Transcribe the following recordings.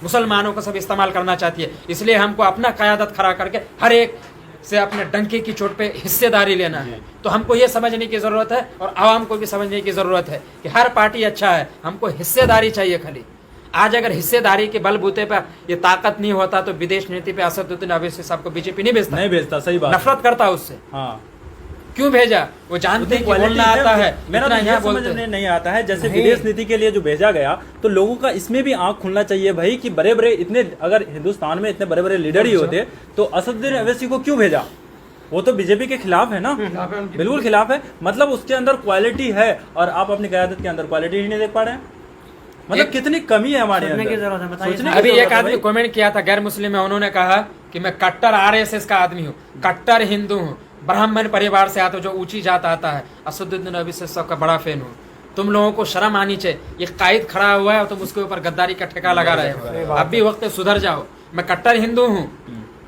मुसलमानों को सब इस्तेमाल करना चाहती है। इसलिए हमको अपना क़यादत खड़ा करके हर एक से अपने डंके की चोट पे हिस्सेदारी लेना है। तो हमको ये समझने की ज़रूरत है और आवाम को भी समझने की ज़रूरत है कि हर पार्टी अच्छा है, हमको हिस्सेदारी चाहिए खाली। आज अगर हिस्सेदारी के बलबूते पे ये ताकत नहीं होता तो विदेश नीति पे असदुद्दीन ओवैसी साहब को बीजेपी नहीं भेजता। सही बात, नफरत करता उससे। हाँ, क्यों भेजा? वो जानते हैं कि बोलना आता है, मेरा तो यहाँ समझ में नहीं आता है। जैसे विदेश नीति के लिए जो भेजा गया, तो लोगों का इसमें भी आंख खुलना चाहिए भाई कि बड़े बड़े इतने, अगर हिंदुस्तान में इतने बड़े बड़े लीडर ही होते तो असदुद्दीन ओवैसी को क्यों भेजा? वो तो बीजेपी के खिलाफ है ना, बिल्कुल खिलाफ है। मतलब उसके अंदर क्वालिटी है और आप अपनी क़यादत के अंदर क्वालिटी ही नहीं देख पा रहे हैं। मतलब कितनी कमी है हमारे अंदर। अभी एक आदमी कमेंट किया था गैर मुस्लिम में, उन्होंने कहा कि मैं कट्टर आरएसएस का आदमी हूँ, कट्टर हिंदू हूँ, ब्राह्मण परिवार से आता हूँ, जो ऊंची जात आता है, असदुद्दीन ओवैसी साहब का बड़ा फैन हूँ। तुम लोगों को शर्म आनी चाहिए। ये कायद खड़ा हुआ है और तुम उसके ऊपर गद्दारी का ठेका लगा रहे हो। अब भी वक्त सुधर जाओ। मैं कट्टर हिंदू हूँ,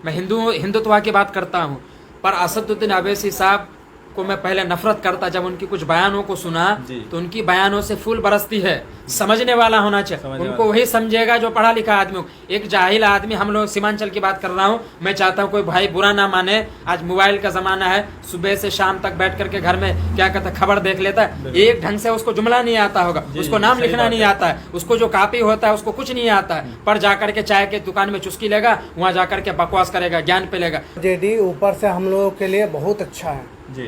मैं हिंदुत्व की बात करता हूँ, पर असदुद्दीन ओवैसी साहब को मैं पहले नफरत करता। जब उनकी कुछ बयानों को सुना तो उनकी बयानों से फूल बरसती है। समझने वाला होना चाहिए, उनको वही समझेगा जो पढ़ा लिखा आदमी हो। एक जाहिल आदमी, हम लोग सीमांचल की बात कर रहा हूँ, मैं चाहता हूँ कोई भाई बुरा ना माने। आज मोबाइल का जमाना है, सुबह से शाम तक बैठ करके घर में क्या कहता है खबर देख लेता है। एक ढंग से उसको जुमला नहीं आता होगा, उसको नाम लिखना नहीं आता है, उसको जो कॉपी होता है उसको कुछ नहीं आता है, पर जाकर के चाय के दुकान में चुस्की लेगा, वहाँ जाकर के बकवास करेगा, ज्ञान पे लेगा। जेडी ऊपर से हम लोगों के लिए बहुत अच्छा है जी,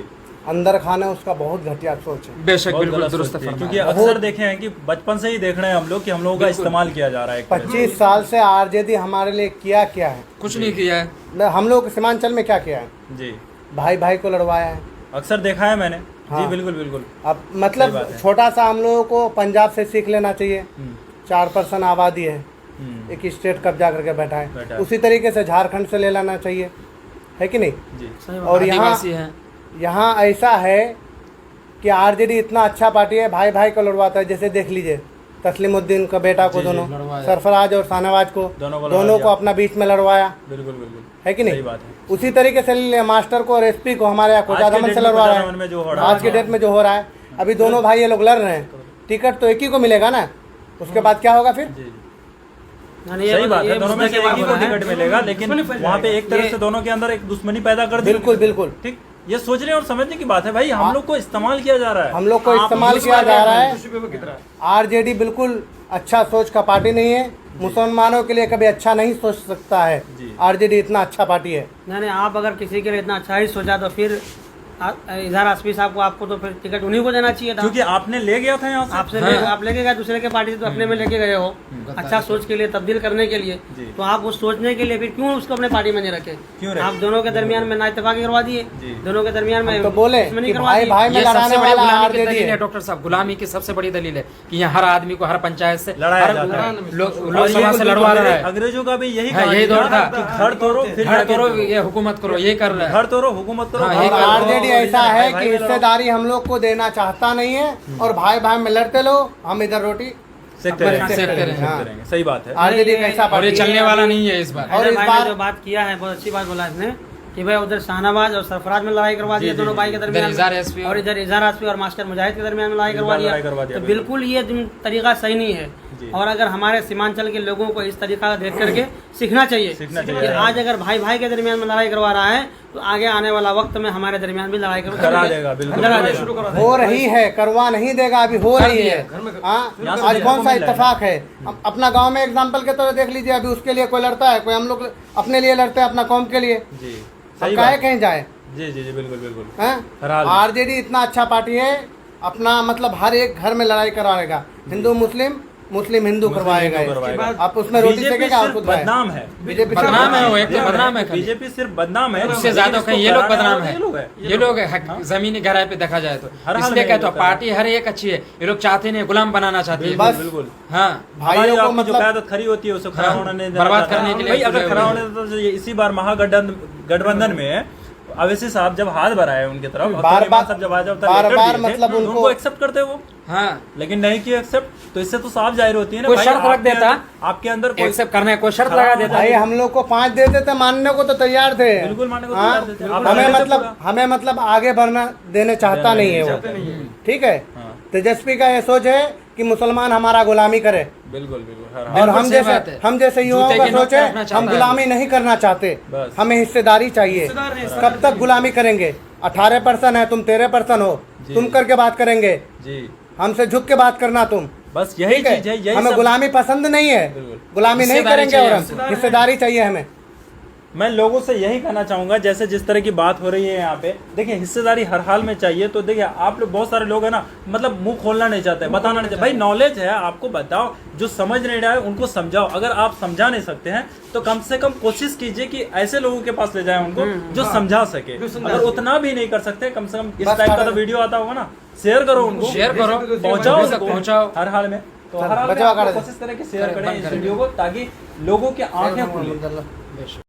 अंदर खाना उसका बहुत घटिया सोच है। बेशक, बिल्कुल दुरुस्त। क्योंकि अक्सर देखे हैं कि बचपन से ही देख रहे हैं हम लोग कि हम लोगों का इस्तेमाल किया जा रहा है। 25 साल से आरजेडी हमारे लिए क्या क्या है? कुछ नहीं किया है। हम लोग सीमांचल में क्या किया है? जी, भाई भाई को लड़वाया है, अक्सर देखा है मैंने। हाँ। जी बिल्कुल बिल्कुल। अब मतलब छोटा सा हम लोगों को पंजाब से सीख लेना चाहिए। 4% आबादी है, एक स्टेट कब्जा करके बैठा है। उसी तरीके से झारखंड से ले लेना चाहिए, है कि नहीं जी। और यहाँ ऐसा है कि आरजेडी इतना अच्छा पार्टी है, भाई भाई को लड़वाता है। जैसे देख लीजिए तस्लीमुद्दीन का बेटा को, दोनों सरफराज और शाहनवाज को, दोनों को अपना बीच में लड़वाया। बिल्कुल बिल्कुल, है कि नहीं? बात है। उसी तरीके से मास्टर को और एसपी को हमारे यहाँ कोटादमन से लड़वा रहा है। आज के डेट में जो हो रहा है, अभी दोनों भाई ये लोग लड़ रहे हैं, टिकट तो एक ही को मिलेगा ना, उसके बाद क्या होगा फिर? सही बात है, दोनों में से एक ही को टिकट मिलेगा, लेकिन वहाँ पे एक तरह से दोनों के अंदर एक दुश्मनी पैदा कर दी। बिल्कुल बिल्कुल ठीक, ये सोचने और समझने की बात है भाई। हम लोग को इस्तेमाल किया जा रहा है, हम लोग को इस्तेमाल किया जा रहा है। आरजेडी बिल्कुल अच्छा सोच का पार्टी नहीं है, मुसलमानों के लिए कभी अच्छा नहीं सोच सकता है। आरजेडी इतना अच्छा पार्टी है। नहीं, आप अगर किसी के लिए इतना अच्छा ही सोचा तो फिर इजहार आसफी साहब को, आपको तो फिर टिकट उन्हीं को देना चाहिए था, क्योंकि आपने ले गया था यहाँ से। आपसे आप लेके गए दूसरे के पार्टी से, तो अपने में लेके गए हो अच्छा सोच के लिए, तब्दील करने के लिए। तो आप उस सोचने के लिए फिर क्यों उसको अपने पार्टी में नहीं रखे? आप दोनों के दरमियान में ना इत्तेफाकी करवा दिए, दोनों के दरमियान में तो बोले कि भाई भाई में लड़ाने वाला आरजेडी है। डॉक्टर साहब, गुलामी की सबसे बड़ी दलील है कि यहाँ हर आदमी को हर पंचायत से लोकसभा से लड़वा रहा है। अंग्रेजों का भी यही दौर था, घर तोड़ो घर तोड़ो, ये हुकूमत करो, ये कर रहा है, घर तोड़ो हुकूमत करो। आरजेडी ऐसा है कि हिस्सेदारी हम लोग को देना चाहता नहीं है, और भाई भाई में लड़ते लो, हम इधर रोटी सेकते रहेंगे। सही बात है। आरजेडी कैसा और ये चलने वाला नहीं है इस बार। और इस बार जो बात किया है, बहुत अच्छी बात बोला इसने कि भाई उधर शाहनवाज और सरफराज में लड़ाई करवा दिया दोनों भाई के दरमियान, और इधर इजहार आसफी और मास्टर मुजाहिद के दरमियान लड़ाई करवा दिया। तो बिल्कुल ये तरीका सही नहीं है, और अगर हमारे सीमांचल के लोगों को इस तरीका देख करके सीखना चाहिए कि आज अगर भाई भाई के दरमियान में लड़ाई करवा रहा है तो आगे आने वाला वक्त में हमारे दरमियान भी लड़ाई करा देगा। हो रही है, करवा नहीं देगा, अभी हो रही है। आज कौन सा इत्तेफाक है? अपना गांव में एग्जांपल के तौर देख लीजिए, अभी उसके लिए कोई लड़ता है, कोई हम लोग अपने लिए लड़ते हैं, अपना कौम के लिए। काहे कहीं जाए? जी जी जी, बिल्कुल बिल्कुल। आरजेडी इतना अच्छा पार्टी है, अपना मतलब हर एक घर में लड़ाई कराएगा, हिंदू मुस्लिम, मुस्लिम हिंदू करवाएगा। आप उसमें रोटी सेकेगा और खुद बदनाम है। बीजेपी बदनाम है, वो एक तो बदनाम है, बीजेपी सिर्फ बदनाम है, उससे ज्यादा कहीं ये लोग बदनाम है। ये लोग जमीनी गहराई पे देखा जाए तो इसलिए कहते हैं पार्टी हर एक अच्छी है, ये लोग चाहते नहीं, गुलाम बनाना चाहते हैं। बस बिल्कुल। हाँ, भाइयों को जो मतलब क़यादत खड़ी होती है उसे खड़ा होने बर्बाद करने के लिए। अगर खड़ा होने तो इसी बार महागठबंधन में ओवैसी साहब जब हाथ बढ़ाए उनके तरफ, बार बार मतलब उनको एक्सेप्ट करते वो, हाँ, लेकिन नहीं किया एक्सेप्ट। तो इससे तो साफ जाहिर होती है ना, कोई शर्त रख देता आपके अंदर कोई एक्सेप्ट करने, कोई शर्त लगा देता। भाई हम लोग को 5 देते थे, मानने को तो तैयार थे, बिल्कुल मानने को तैयार थे। हमें मतलब आगे बढ़ना देने चाहता नहीं है वो, ठीक है। तेजस्वी का ये सोच है कि मुसलमान हमारा गुलामी करे। बिल्कुल बिल्कुल हर और बिल्कुल सही बात है। हम जैसे युवाओं जूते का की नोक सोचे पे रखना चाहता हम है। गुलामी नहीं करना चाहते, बस। हमें हिस्सेदारी चाहिए। हिस्सेदार नहीं, कब तक गुलामी करेंगे? 18% है, तुम 13% हो, जी। तुम करके बात करेंगे, जी हमसे झुक के बात करना तुम। बस यही ठीक है? चीज है, यही हमें सब- गुलामी पसंद नहीं है, बिल्कुल। गुलामी नहीं हिस्सेदारी करेंगे और चाहिए हम हमको। हिस्सेदारी चाहिए हमें। मैं लोगों से यही कहना चाहूंगा, जैसे जिस तरह की बात हो रही है यहाँ पे, देखिए हिस्सेदारी हर हाल में चाहिए। तो देखिए आप लोग बहुत सारे लोग हैं ना, मतलब मुंह खोलना नहीं चाहते, बताना नहीं चाहते। भाई नॉलेज है, आपको बताओ, जो समझ नहीं रहा है उनको समझाओ। अगर आप समझा नहीं सकते हैं तो कम से कम कोशिश कीजिए कि ऐसे लोगों के पास ले जाए उनको जो समझा सके। अगर उतना भी नहीं कर सकते, कम से कम इस बस टाइप का खड़ा तो वीडियो आता होगा ना, शेयर करो उनको, शेयर करो, पहुंचाओ बेशक उनको पहुंचाओ। हर हाल में। तो हर हाल में बचाव आप लोग करें। कोशिश करें कि शेयर करें, करें बंद इस करें। वीडियो को, ताकि लोगों की आंखें खुलें। बेशक।